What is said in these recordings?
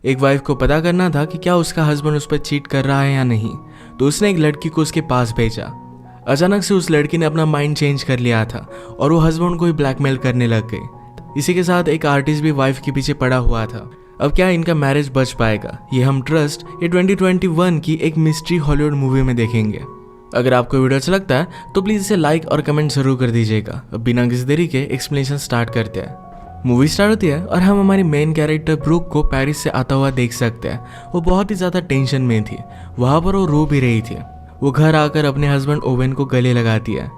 एक वाइफ को पता करना था कि क्या उसका हस्बैंड उस पर चीट कर रहा है या नहीं, तो उसने एक लड़की को उसके पास भेजा। अचानक से उस लड़की ने अपना माइंड चेंज कर लिया था और वो हस्बैंड को ही ब्लैकमेल करने लग गई। इसी के साथ एक आर्टिस्ट भी वाइफ के पीछे पड़ा हुआ था। अब क्या इनका मैरिज बच पाएगा, ये हम ट्रस्ट ये 2021 की एक मिस्ट्री हॉलीवुड मूवी में देखेंगे। अगर आपको वीडियो अच्छा लगता है तो प्लीज इसे लाइक और कमेंट जरूर कर दीजिएगा। अब बिना किसी देरी के एक्सप्लेनेशन स्टार्ट करते हैं। मूवी स्टार्ट होती है और हम हमारी मेन कैरेक्टर ब्रूक को पेरिस से आता हुआ देख सकते हैं। वो बहुत ही ज्यादा टेंशन में थी, वहां पर वो रो भी रही थी। वो घर आकर अपने हस्बैंड ओवेन को गले लगाती है।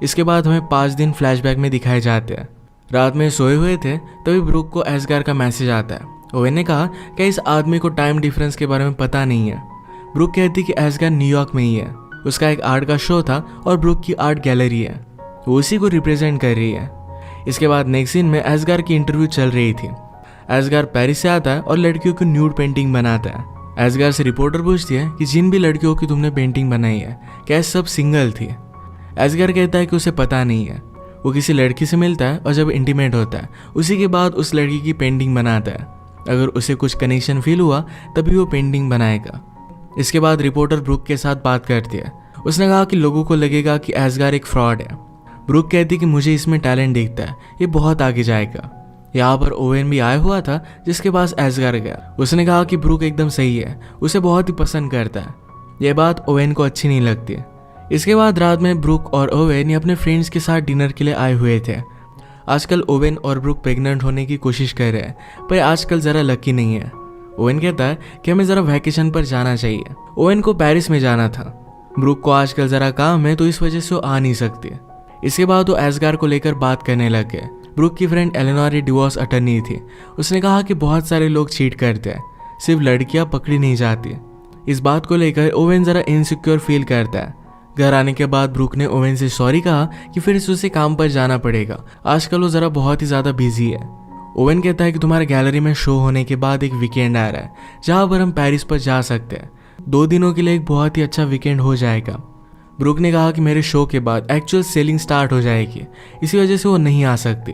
इसके बाद हमें 5 दिन फ्लैशबैक में दिखाए जाते हैं। रात में सोए हुए थे तभी ब्रूक को एसगार का मैसेज आता है। ओवेन ने कहा कि इस आदमी को टाइम डिफरेंस के बारे में पता नहीं है। ब्रूक कहती कि एसगार न्यूयॉर्क में ही है। उसका एक आर्ट का शो था और ब्रूक की आर्ट गैलरी है, वो उसी को रिप्रेजेंट कर रही है। इसके बाद नेक्स्ट सीन में एसगार की इंटरव्यू चल रही थी। एसगार पेरिस से आता है और लड़कियों की न्यूड पेंटिंग बनाता है। एसगार से रिपोर्टर पूछती है कि जिन भी लड़कियों की तुमने पेंटिंग बनाई है क्या सब सिंगल थी। एसगार कहता है कि उसे पता नहीं है। वो किसी लड़की से मिलता है और जब इंटीमेट होता है उसी के बाद उस लड़की की पेंटिंग बनाता है। अगर उसे कुछ कनेक्शन फील हुआ तभी वो पेंटिंग बनाएगा। इसके बाद रिपोर्टर ब्रूक के साथ बात करती है। उसने कहा कि लोगों को लगेगा कि एसगार एक फ्रॉड है। ब्रूक कहती कि मुझे इसमें टैलेंट दिखता है, ये बहुत आगे जाएगा। यहाँ पर ओवेन भी आया हुआ था जिसके पास एसगार गया। उसने कहा कि ब्रूक एकदम सही है, उसे बहुत ही पसंद करता है। यह बात ओवेन को अच्छी नहीं लगती। इसके बाद रात में ब्रूक और ओवेन अपने फ्रेंड्स के साथ डिनर के लिए आए हुए थे। आजकल ओवेन और ब्रूक प्रेग्नेंट होने की कोशिश कर रहे हैं, पर आजकल जरा लकी नहीं है। ओवेन कहता है कि हमें जरा वैकेशन पर जाना चाहिए। ओवेन को पेरिस में जाना था। ब्रूक को आजकल जरा काम है तो इस वजह से वो आ नहीं सकती। इसके बाद वो एसगार को लेकर बात करने लग गए। ब्रूक की फ्रेंड एलेनोर डिवोर्स अटर्नी थी। उसने कहा कि बहुत सारे लोग चीट करते हैं, सिर्फ लड़कियां पकड़ी नहीं जाती। इस बात को लेकर ओवेन जरा इनसिक्योर फील करता है। घर आने के बाद ब्रूक ने ओवेन से सॉरी कहा कि फिर से उसे काम पर जाना पड़ेगा, आजकल वो जरा बहुत ही ज्यादा बिजी है। ओवेन कहता है कि तुम्हारे गैलरी में शो होने के बाद एक वीकेंड आ रहा है जहां पर हम पेरिस पर जा सकते हैं। 2 दिनों के लिए एक बहुत ही अच्छा वीकेंड हो जाएगा। ब्रूक ने कहा कि मेरे शो के बाद एक्चुअल सेलिंग स्टार्ट हो जाएगी, इसी वजह से वो नहीं आ सकती।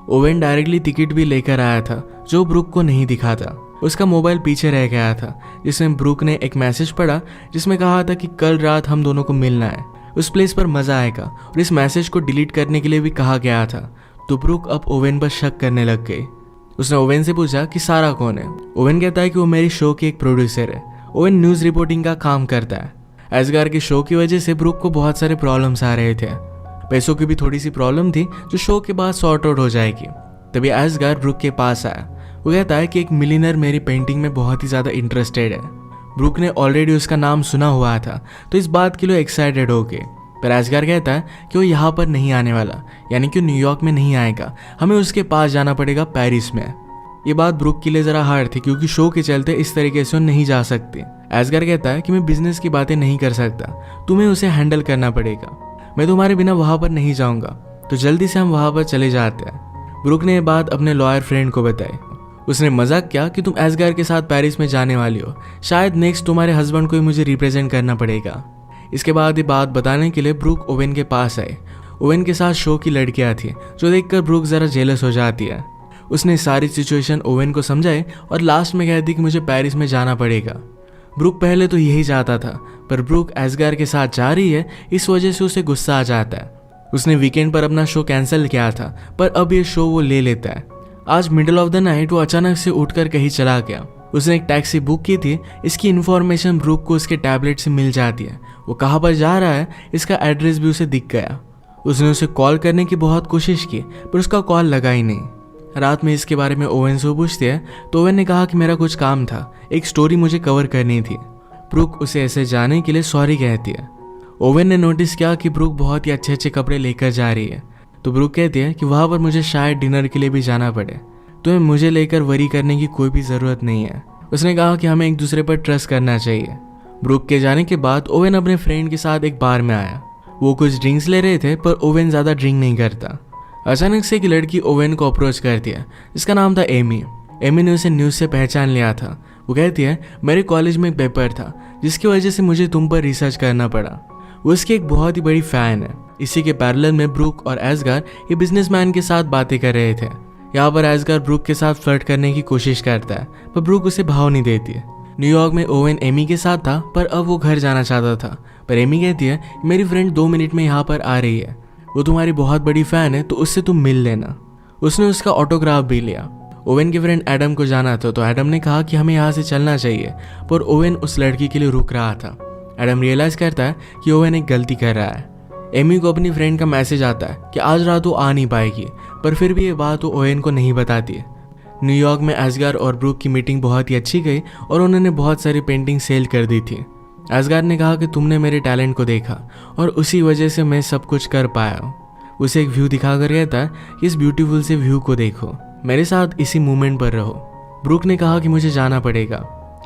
ओवेन डायरेक्टली टिकट भी लेकर आया था जो ब्रूक को नहीं दिखा था। उसका मोबाइल पीछे रह गया था, जिसमें ब्रूक ने एक मैसेज पढ़ा जिसमें कहा था कि कल रात हम दोनों को मिलना है, उस प्लेस पर मजा आएगा। और इस मैसेज को डिलीट करने के लिए भी कहा गया था। तो ब्रूक अब ओवेन पर शक करने लग गई। उसने ओवेन से पूछा कि सारा कौन है। ओवेन कहता है कि वो मेरी शो की एक प्रोड्यूसर है। ओवेन न्यूज रिपोर्टिंग का काम करता है। एसगार के शो की वजह से ब्रूक को बहुत सारे प्रॉब्लम्स आ रहे थे। पैसों की भी थोड़ी सी प्रॉब्लम थी जो शो के बाद सॉर्ट आउट हो जाएगी। तभी एसगार ब्रूक के पास आया। वो कहता है कि एक मिलियनर मेरी पेंटिंग में बहुत ही ज्यादा इंटरेस्टेड है। ब्रूक ने ऑलरेडी उसका नाम सुना हुआ था तो इस बात के लिए एक्साइटेड हो गए। पर एसगार कहता है कि वो यहाँ पर नहीं आने वाला, यानी कि न्यूयॉर्क में नहीं आएगा, हमें उसके पास जाना पड़ेगा पेरिस में। ये बात ब्रूक के लिए जरा हार्ड थी क्योंकि शो के चलते इस तरीके से वो नहीं जा सकती। एसगार कहता है कि मैं बिजनेस की बातें नहीं कर सकता, तुम्हें उसे हैंडल करना पड़ेगा, मैं तुम्हारे बिना वहां पर नहीं जाऊंगा। तो जल्दी से हम वहां पर चले जाते हैं। ब्रूक ने यह बात अपने लॉयर फ्रेंड को बताई। उसने मजाक किया कि तुम एसगार के साथ पेरिस में जाने वाली हो, शायद नेक्स्ट तुम्हारे हस्बैंड को ही मुझे रिप्रेजेंट करना पड़ेगा। इसके बाद ये बात बताने के लिए ब्रूक ओवेन के पास आए। ओवेन के साथ शो की लड़कियां थी जो देखकर ब्रूक जरा जेलस हो जाती है। उसने सारी सिचुएशन ओवेन को समझाई और लास्ट में कहती कि मुझे पेरिस में जाना पड़ेगा। ब्रूक पहले तो यही चाहता था, पर ब्रूक एसगार के साथ जा रही है, इस वजह से उसे गुस्सा आ जाता है। उसने वीकेंड पर अपना शो कैंसिल किया था, पर अब ये शो वो ले लेता है। आज मिडिल ऑफ द नाइट वो अचानक से उठकर कहीं चला गया। उसने एक टैक्सी बुक की थी। इसकी इन्फॉर्मेशन ब्रूक को उसके टैबलेट से मिल जाती है। वो कहाँ पर जा रहा है इसका एड्रेस भी उसे दिख गया। उसने उसे कॉल करने की बहुत कोशिश की पर उसका कॉल लगा ही नहीं। रात में इसके बारे में ओवेन से पूछते हैं तो ओवेन ने कहा कि मेरा कुछ काम था, एक स्टोरी मुझे कवर करनी थी। ब्रूक उसे ऐसे जाने के लिए सॉरी कहती है। ओवेन ने नोटिस किया कि ब्रूक बहुत ही अच्छे अच्छे कपड़े लेकर जा रही है, तो ब्रूक कहती है कि वहां पर मुझे शायद डिनर के लिए भी जाना पड़े, तुम्हें मुझे लेकर वरी करने की कोई भी जरूरत नहीं है। उसने कहा कि हमें एक दूसरे पर ट्रस्ट करना चाहिए। ब्रूक के जाने के बाद ओवेन अपने फ्रेंड के साथ एक बार में आया। वो कुछ ड्रिंक्स ले रहे थे पर ओवेन ज्यादा ड्रिंक नहीं करता। अचानक से एक लड़की ओवेन को अप्रोच करती है जिसका नाम था एमी। एमी ने उसे न्यूज से पहचान लिया था। वो कहती है मेरे कॉलेज में एक पेपर था जिसकी वजह से मुझे तुम पर रिसर्च करना पड़ा। वो उसकी एक बहुत ही बड़ी फैन है। इसी के पैरेलल में ब्रूक और एसगार ये बिजनेसमैन के साथ बातें कर रहे थे। यहाँ पर एस्गार ब्रूक के साथ फ्लर्ट करने की कोशिश करता है, पर ब्रूक उसे भाव नहीं देती है। न्यूयॉर्क में ओवेन एमी के साथ था, पर अब वो घर जाना चाहता था। पर एमी कहती है मेरी फ्रेंड 2 मिनट में यहाँ पर आ रही है, वो तुम्हारी बहुत बड़ी फैन है, तो उससे तुम मिल लेना। उसने उसका ऑटोग्राफ भी लिया। ओवेन के फ्रेंड एडम को जाना था, तो एडम ने कहा कि हमें यहाँ से चलना चाहिए, पर ओवेन उस लड़की के लिए रुक रहा था। एडम रियलाइज करता है कि ओवेन एक गलती कर रहा है। एमी को अपनी फ्रेंड का मैसेज आता है कि आज रात वो आ नहीं पाएगी, पर फिर भी ये बात वो ओवेन को नहीं बताती है। न्यूयॉर्क में एस्गार और ब्रूक की मीटिंग बहुत ही अच्छी गई और उन्होंने बहुत सारी पेंटिंग सेल कर दी थी। एस्गार ने कहा कि तुमने मेरे टैलेंट को देखा और उसी वजह से मैं सब कुछ कर पाया हूँ। उसे एक व्यू दिखाकर कहता है कि इस ब्यूटीफुल से व्यू को देखो, मेरे साथ इसी मूवमेंट पर रहो। ब्रूक ने कहा कि मुझे जाना पड़ेगा।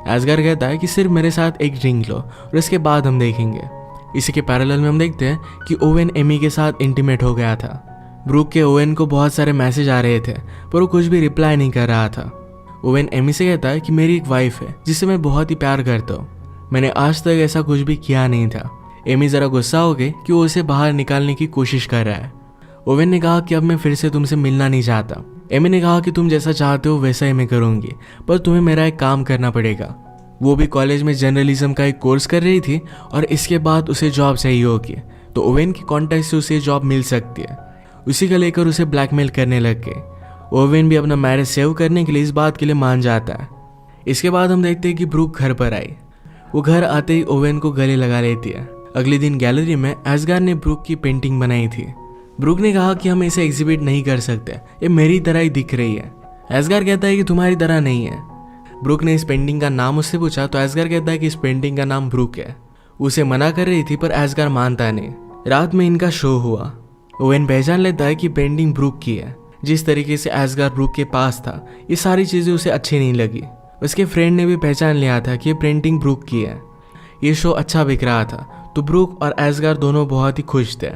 एस्गार कहता है कि सिर्फ मेरे साथ एक ड्रिंक लो और इसके बाद हम देखेंगे। इसी के पैरेलल में हम देखते हैं कि ओवेन एमी के साथ इंटीमेट हो गया था। ब्रूक के ओवेन को बहुत सारे मैसेज आ रहे थे, पर वो कुछ भी रिप्लाई नहीं कर रहा था। ओवेन एमी से कहता है कि मेरी एक वाइफ है जिसे मैं बहुत ही प्यार करता हूँ, मैंने आज तक ऐसा कुछ भी किया नहीं था। एमी जरा गुस्सा हो गई कि वो उसे बाहर निकालने की कोशिश कर रहा है। ओवेन ने कहा कि अब मैं फिर से तुमसे मिलना नहीं चाहता। एमी ने कहा कि तुम जैसा चाहते हो वैसा ही मैं करूंगी, पर तुम्हें मेरा एक काम करना पड़ेगा। वो भी कॉलेज में जर्नलिज्म का एक कोर्स कर रही थी और इसके बाद उसे जॉब चाहिए होगी, तो ओवेन के कॉन्टैक्ट से उसे जॉब मिल सकती है। उसी का लेकर उसे ब्लैकमेल करने लग गए। ओवेन भी अपना मैरिज सेव करने के लिए इस बात के लिए मान जाता है। इसके बाद हम देखते हैं कि ब्रूक घर पर आई। वो घर आते ही ओवेन को गले लगा लेती है। अगले दिन गैलरी में एस्गार ने ब्रूक की पेंटिंग बनाई थी। ब्रूक ने कहा कि हम इसे एग्जिबिट नहीं कर सकते, ये मेरी तरह ही दिख रही है। एस्गार कहता है कि तुम्हारी तरह नहीं है। ब्रूक ने इस पेंटिंग का नाम उससे पूछा, तो एस्गार कहता है कि इस पेंटिंग का नाम ब्रूक है। उसे मना कर रही थी, पर एस्गार मानता नहीं। रात में इनका शो हुआ। ओवेन पहचान लेता है कि पेंटिंग ब्रूक की है। जिस तरीके से एस्गार ब्रूक के पास था, ये सारी चीजें उसे अच्छी नहीं लगी। उसके फ्रेंड ने भी पहचान लिया था कि ये पेंटिंग ब्रूक की है। ये शो अच्छा बिक रहा था, तो ब्रूक और एस्गार दोनों बहुत ही खुश थे।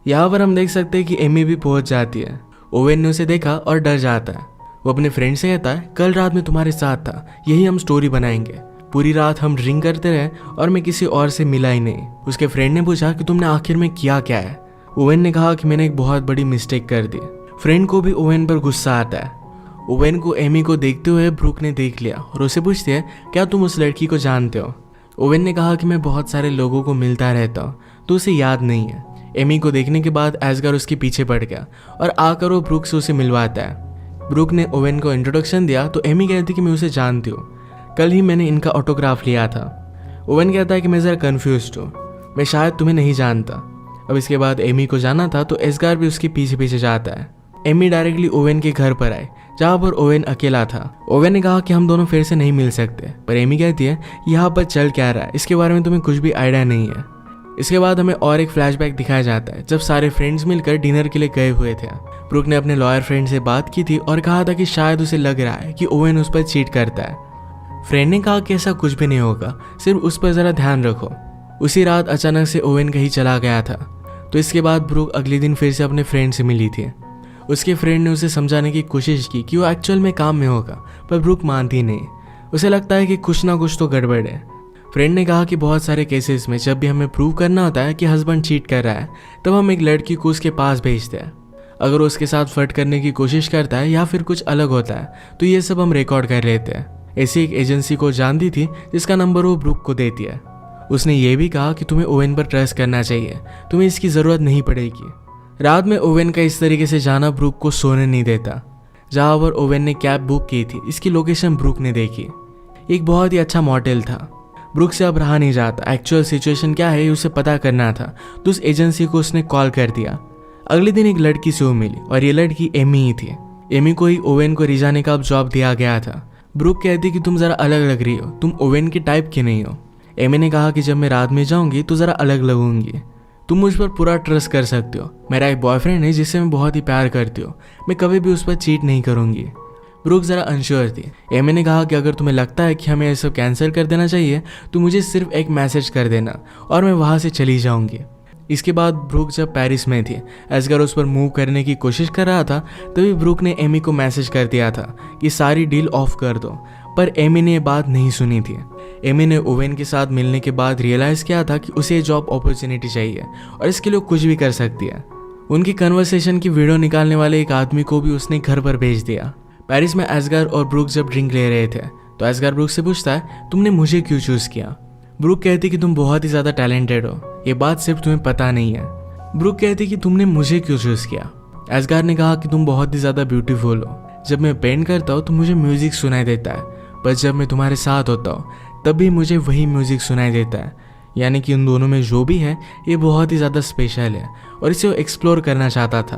यहाँ पर हम देख सकते हैं कि एमी भी पहुंच जाती है। ओवेन ने उसे देखा और डर जाता है। वो अपने फ्रेंड से कहता है कल रात में तुम्हारे साथ था, यही हम स्टोरी बनाएंगे। पूरी रात हम ड्रिंक करते रहे और मैं किसी और से मिला ही नहीं। उसके फ्रेंड ने पूछा कि तुमने आखिर में किया क्या है। ओवेन ने कहा कि मैंने एक बहुत बड़ी मिस्टेक कर दी। फ्रेंड को भी ओवेन पर गुस्सा आता है। ओवेन को एमी को देखते हुए ब्रूक ने देख लिया और उसे पूछती है क्या तुम उस लड़की को जानते हो। ओवेन ने कहा कि मैं बहुत सारे लोगों को मिलता रहता हूँ, तो उसे याद नहीं है। एमी को देखने के बाद एस्गार उसके पीछे पड़ गया और आकर वो ब्रूक से उसे मिलवाता है। ब्रूक ने ओवेन को इंट्रोडक्शन दिया, तो एमी कहती कि मैं उसे जानती हूँ, कल ही मैंने इनका ऑटोग्राफ लिया था। ओवेन कहता है कि मैं ज़रा कन्फ्यूज्ड हूँ, मैं शायद तुम्हें नहीं जानता। अब इसके बाद एमी को जाना था, तो एस्गार भी उसके पीछे पीछे जाता है। एमी डायरेक्टली ओवेन के घर पर आए, जहाँ पर ओवेन अकेला था। ओवेन ने कहा कि हम दोनों फिर से नहीं मिल सकते, पर एमी कहती है यहाँ पर चल क्या रहा है, इसके बारे में तुम्हें कुछ भी आइडिया नहीं है। इसके बाद हमें और एक फ्लैशबैक दिखाया जाता है, जब सारे फ्रेंड्स मिलकर डिनर के लिए गए हुए थे। ब्रूक ने अपने लॉयर फ्रेंड से बात की थी और कहा था कि शायद उसे लग रहा है कि ओवेन उस पर चीट करता है। फ्रेंड ने कहा कि ऐसा कुछ भी नहीं होगा, सिर्फ उस पर ज़रा ध्यान रखो। उसी रात अचानक से ओवेन कहीं चला गया था, तो इसके बाद ब्रूक अगले दिन फिर से अपने फ्रेंड से मिली थी। उसके फ्रेंड ने उसे समझाने की कोशिश की कि वो एक्चुअल में काम में होगा, पर ब्रूक मानती नहीं। उसे लगता है कि कुछ ना कुछ तो गड़बड़ है। फ्रेंड ने कहा कि बहुत सारे केसेस में जब भी हमें प्रूव करना होता है कि हस्बैंड चीट कर रहा है, तब हम एक लड़की को उसके पास भेजते हैं। अगर वो उसके साथ फ्लर्ट करने की कोशिश करता है या फिर कुछ अलग होता है, तो ये सब हम रिकॉर्ड कर लेते हैं। ऐसी एक एजेंसी को जानती थी जिसका नंबर वो ब्रूक को देती है। उसने ये भी कहा कि तुम्हें ओवेन पर ट्रस्ट करना चाहिए, तुम्हें इसकी ज़रूरत नहीं पड़ेगी। रात में ओवेन का इस तरीके से जाना ब्रूक को सोने नहीं देता। जहाँ पर ओवेन ने कैब बुक की थी, इसकी लोकेशन ब्रूक ने देखी। एक बहुत ही अच्छा मॉडल था। ब्रूक से अब रहा नहीं जाता, एक्चुअल सिचुएशन क्या है उसे पता करना था, तो उस एजेंसी को उसने कॉल कर दिया। अगले दिन एक लड़की से वो मिली और ये लड़की एमी ही थी। एमी को ही ओवेन को रिजाने का अब जॉब दिया गया था। ब्रूक कहती कि तुम ज़रा अलग लग रही हो, तुम ओवेन की टाइप की नहीं हो। एमी ने कहा कि जब मैं रात में जाऊंगी तो ज़रा अलग लगूंगी, तुम मुझ पर पूरा ट्रस्ट कर सकते हो। मेरा एक बॉयफ्रेंड है जिससे मैं बहुत ही प्यार करती हूँ, मैं कभी भी उस पर चीट नहीं करूँगी। ब्रूक ज़रा अनश्योर थी। एमी ने कहा कि अगर तुम्हें लगता है कि हमें ये सब कैंसिल कर देना चाहिए, तो मुझे सिर्फ एक मैसेज कर देना और मैं वहाँ से चली जाऊँगी। इसके बाद ब्रूक जब पेरिस में थी, एस्गार उस पर मूव करने की कोशिश कर रहा था, तभी ब्रूक ने एमी को मैसेज कर दिया था कि सारी डील ऑफ कर दो, पर एमी ने ये बात नहीं सुनी थी। एमी ने ओवेन के साथ मिलने के बाद रियलाइज़ किया था कि उसे जॉब अपॉर्चुनिटी चाहिए और इसके लिए कुछ भी कर सकती है। उनकी कन्वर्सेशन की वीडियो निकालने वाले एक आदमी को भी उसने घर पर भेज दिया। पेरिस में एस्गार और ब्रूक जब ड्रिंक ले रहे थे तो एस्गार ब्रूक से पूछता है, तुमने मुझे क्यों चूज किया? ब्रूक कहती कि तुम बहुत ही ज्यादा टैलेंटेड हो, ये बात सिर्फ तुम्हें पता नहीं है। ब्रूक कहती कि तुमने मुझे क्यों चूज किया? एस्गार ने कहा कि तुम बहुत ही ज्यादा ब्यूटीफुल हो, जब मैं पेंट करता हूँ तो मुझे म्यूजिक सुनाई देता है, पर जब मैं तुम्हारे साथ होता हूँ तब भी मुझे वही म्यूजिक सुनाई देता है। यानी कि उन दोनों में जो भी है ये बहुत ही ज़्यादा स्पेशल है और इसे वो एक्सप्लोर करना चाहता था।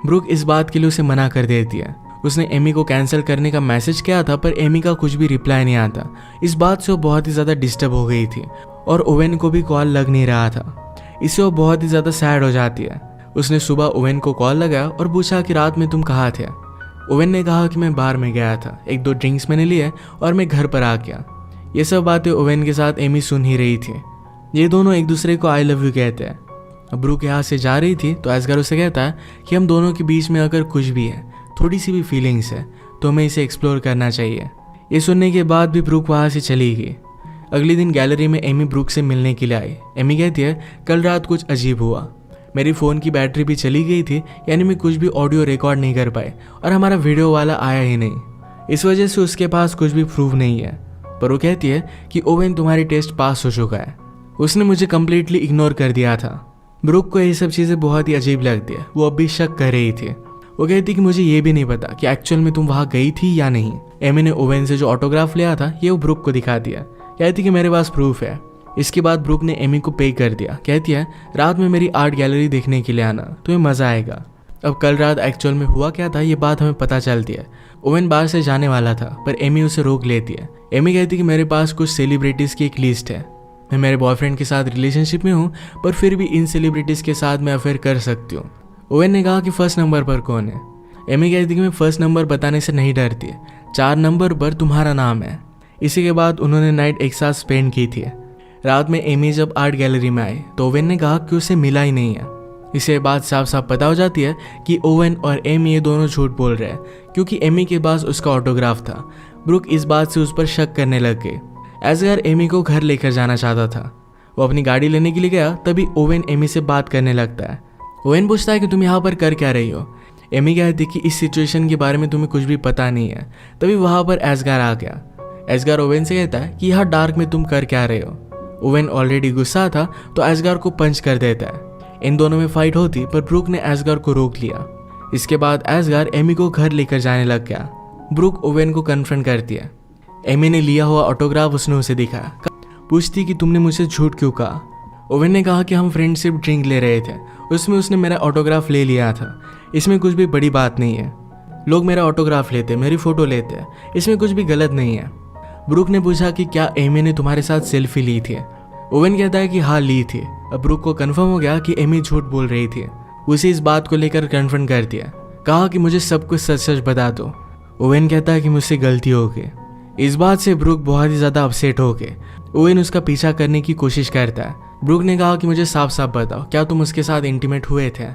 ब्रूक इस बात के लिए उसे मना कर देती है। उसने एमी को कैंसिल करने का मैसेज किया था पर एमी का कुछ भी रिप्लाई नहीं आता। इस बात से वो बहुत ही ज़्यादा डिस्टर्ब हो गई थी और ओवेन को भी कॉल लग नहीं रहा था। इससे वो बहुत ही ज़्यादा सैड हो जाती है। उसने सुबह ओवेन को कॉल लगाया और पूछा कि रात में तुम कहाँ थे? ओवेन ने कहा कि मैं बार में गया था, 1-2 ड्रिंक्स मैंने लिए और मैं घर पर आ गया। ये सब बातें ओवेन के साथ एमी सुन ही रही थी। ये दोनों एक दूसरे को आई लव यू कहते हैं। अब ब्रूक यहाँ से जा रही थी तो एस्गार उसे कहता है कि हम दोनों के बीच में अगर कुछ भी है, थोड़ी सी भी फीलिंग्स है, तो हमें इसे एक्सप्लोर करना चाहिए। ये सुनने के बाद भी ब्रूक वहाँ से चली गई। अगले दिन गैलरी में एमी ब्रूक से मिलने के लिए आई। एमी कहती है, कल रात कुछ अजीब हुआ, मेरी फ़ोन की बैटरी भी चली गई थी, यानी मैं कुछ भी ऑडियो रिकॉर्ड नहीं कर पाए और हमारा वीडियो वाला आया ही नहीं। इस वजह से उसके पास कुछ भी प्रूफ नहीं है। पर वो कहती है कि ओवेन तुम्हारी टेस्ट पास हो चुका है, उसने मुझे कम्प्लीटली इग्नोर कर दिया था। ब्रूक को ये सब चीज़ें बहुत ही अजीब लगती है। वो अब भी शक कर रही थी। वो कहती कि मुझे ये भी नहीं पता कि एक्चुअल में तुम वहाँ गई थी या नहीं। एमी ने ओवेन से जो ऑटोग्राफ लिया था ये वो ब्रूक को दिखा दिया। कहती कि मेरे पास प्रूफ है। इसके बाद ब्रूक ने एमी को पे कर दिया। कहती है, रात में मेरी आर्ट गैलरी देखने के लिए आना, तुम्हें मज़ा आएगा। अब कल रात एक्चुअल में हुआ क्या था ये बात हमें पता चलती है। ओवेन बाहर से जाने वाला था पर एमी उसे रोक लेती है। एमी कहती कि मेरे पास कुछ सेलिब्रिटीज़ की एक लिस्ट है, मैं मेरे बॉयफ्रेंड के साथ रिलेशनशिप में हूँ पर फिर भी इन सेलिब्रिटीज़ के साथ मैं अफेयर कर सकती हूँ। ओवेन ने कहा कि फर्स्ट नंबर पर कौन है? एमी कहती कि मैं फर्स्ट नंबर बताने से नहीं डरती, 4 नंबर पर तुम्हारा नाम है। इसी के बाद उन्होंने नाइट एक साथ स्पेंड की थी। रात में एमी जब आर्ट गैलरी में आई तो ओवेन ने कहा कि उसे मिला ही नहीं है। इससे बात साफ साफ पता हो जाती है कि ओवेन और एमी ये दोनों झूठ बोल रहे हैं, क्योंकि एमी के पास उसका ऑटोग्राफ था। ब्रूक इस बात से उस पर शक करने लग गई। एस्गार एमी को घर लेकर जाना चाहता था। वो अपनी गाड़ी लेने के लिए गया, तभी ओवेन एमी से बात करने लगता है। ओवेन पूछता है कि तुम यहाँ पर कर क्या रही हो? एमी कहती कि इस सिचुएशन के बारे में तुम्हें कुछ भी पता नहीं है। तभी वहाँ पर एस्गार आ गया। एस्गार ओवेन से कहता है कि यहाँ डार्क में तुम कर क्या रहे हो? ओवेन ऑलरेडी गुस्सा था तो एस्गार को पंच कर देता है। इन दोनों में फाइट होती पर ब्रूक ने एस्गार को रोक लिया। इसके बाद एस्गार एमी को घर लेकर जाने लग गया। ब्रूक ओवेन को कन्फ्रंट करती है। एमी ने लिया हुआ ऑटोग्राफ उसने उसे दिखाया। पूछती कि तुमने मुझसे झूठ क्यों कहा? ओवेन ने कहा कि हम फ्रेंडशिप ड्रिंक ले रहे थे, उसमें उसने मेरा ऑटोग्राफ ले लिया था, इसमें कुछ भी बड़ी बात नहीं है। लोग मेरा ऑटोग्राफ लेते, मेरी फ़ोटो लेते, इसमें कुछ भी गलत नहीं है। ब्रूक ने पूछा कि क्या एमी ने तुम्हारे साथ सेल्फी ली थी? ओवेन कहता है कि हाँ ली थी। अब ब्रूक को कंफर्म हो गया कि एमी झूठ बोल रही थी। उसे इस बात को लेकर कन्फ्रंट कर दिया। कहा कि मुझे सब कुछ सच सच बता दो। ओवेन कहता है कि मुझसे गलती हो गई। इस बात से ब्रूक बहुत ही ज़्यादा अपसेट हो गए। ओवेन उसका पीछा करने की कोशिश करता है। ब्रूक ने कहा कि मुझे साफ साफ बताओ, क्या तुम उसके साथ इंटीमेट हुए थे?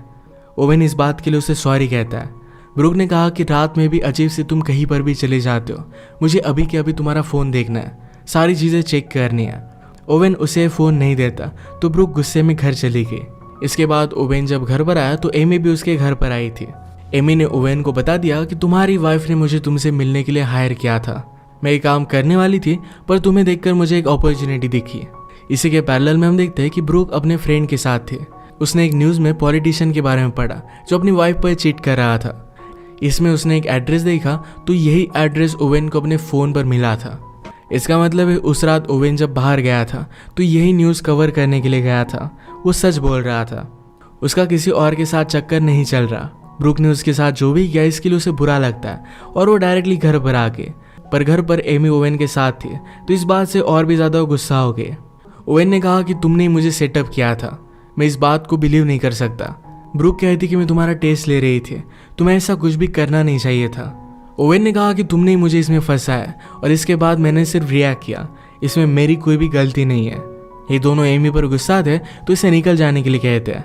ओवेन इस बात के लिए उसे सॉरी कहता है। ब्रूक ने कहा कि रात में भी अजीब से तुम कहीं पर भी चले जाते हो, मुझे अभी के अभी तुम्हारा फ़ोन देखना है, सारी चीज़ें चेक करनी है। ओवेन उसे फ़ोन नहीं देता तो ब्रूक गुस्से में घर चली गई। इसके बाद ओवेन जब घर पर आया तो एमी भी उसके घर पर आई थी। एमी ने ओवेन को बता दिया कि तुम्हारी वाइफ ने मुझे तुमसे मिलने के लिए हायर किया था। मैं ये काम करने वाली थी पर तुम्हें देखकर मुझे एक अपॉर्चुनिटी दिखी। इसी के पैरेलल में हम देखते हैं कि ब्रूक अपने फ्रेंड के साथ थे। उसने एक न्यूज़ में पॉलिटिशियन के बारे में पढ़ा जो अपनी वाइफ पर चीट कर रहा था। इसमें उसने एक एड्रेस देखा तो यही एड्रेस ओवेन को अपने फ़ोन पर मिला था। इसका मतलब है उस रात ओवेन जब बाहर गया था तो यही न्यूज़ कवर करने के लिए गया था। वो सच बोल रहा था, उसका किसी और के साथ चक्कर नहीं चल रहा। ब्रूक ने उसके साथ जो भी किया इसके लिए उसे बुरा लगता है और वो डायरेक्टली घर पर आ गए। पर घर पर एमी ओवेन के साथ थी तो इस बात से और भी ज़्यादा गुस्सा हो गए। ओवेन ने कहा कि तुमने मुझे सेटअप किया था, मैं इस बात को बिलीव नहीं कर सकता। ब्रूक कहती कि मैं तुम्हारा टेस्ट ले रही थी, तुम्हें ऐसा कुछ भी करना नहीं चाहिए था। ओवेन ने कहा कि तुमने मुझे इसमें फंसाया और इसके बाद मैंने सिर्फ रिएक्ट किया, इसमें मेरी कोई भी गलती नहीं है। ये दोनों एमी पर गुस्सा थे तो इसे निकल जाने के लिए कहते हैं।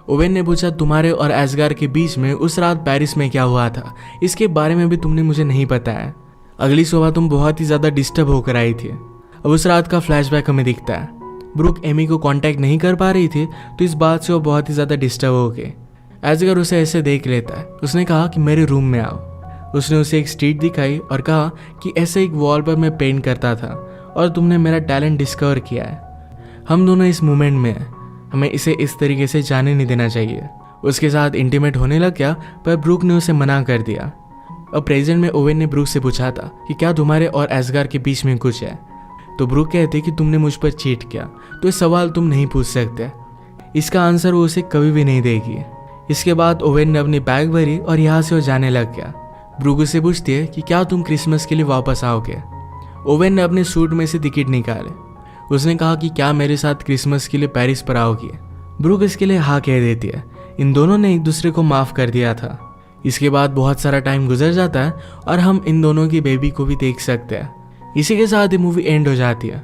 ओवेन ने पूछा तुम्हारे और एस्गार के बीच में उस रात पेरिस में क्या हुआ था, इसके बारे में भी तुमने मुझे नहीं बताया। अगली सुबह तुम बहुत ही ज़्यादा डिस्टर्ब होकर आई थी। अब उस रात का फ्लैशबैक हमें दिखता है। ब्रूक एमी को कांटेक्ट नहीं कर पा रही थी तो इस बात से वो बहुत ही ज़्यादा डिस्टर्ब हो गए। एजगर उसे ऐसे देख लेता है। उसने कहा कि मेरे रूम में आओ। उसने उसे एक स्ट्रीट दिखाई और कहा कि ऐसे एक वॉल पर मैं पेंट करता था और तुमने मेरा टैलेंट डिस्कवर किया है। हम दोनों इस मोमेंट में हैं, हमें इसे इस तरीके से जाने नहीं देना चाहिए। उसके साथ इंटीमेट होने लग गया, पर ब्रूक ने उसे मना कर दिया। अब प्रेजेंट में ओवेन ने ब्रूक से पूछा था कि क्या तुम्हारे और एसगार के बीच में कुछ है। तो ब्रूक कहते कि तुमने मुझ पर चीट किया, तो ये सवाल तुम नहीं पूछ सकते। इसका आंसर वो उसे कभी भी नहीं देगी। इसके बाद ओवेन ने अपनी बैग भरी और यहाँ से वो जाने लग गया। ब्रूक उसे पूछती है कि क्या तुम क्रिसमस के लिए वापस आओगे। ओवेन ने अपने सूट में से टिकट निकाले। उसने कहा कि क्या मेरे साथ क्रिसमस के लिए पेरिस पर आओगी। ब्रूक इसके लिए हाँ कह देती है। इन दोनों ने एक दूसरे को माफ़ कर दिया था। इसके बाद बहुत सारा टाइम गुजर जाता है और हम इन दोनों की बेबी को भी देख सकते हैं। इसी के साथ ये मूवी एंड हो जाती है।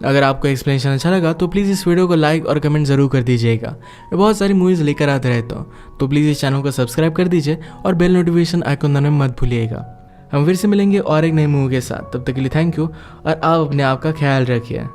अगर आपको एक्सप्लेनेशन अच्छा लगा तो प्लीज़ इस वीडियो को लाइक और कमेंट ज़रूर कर दीजिएगा। मैं बहुत सारी मूवीज़ लेकर आते रहता हूँ, तो प्लीज़ इस चैनल को सब्सक्राइब कर दीजिए और बेल नोटिफिकेशन आइकन दबाना मत भूलिएगा। हम फिर से मिलेंगे और एक नई मूवी के साथ। तब तक के लिए थैंक यू और आप अपने आप का ख्याल रखिए।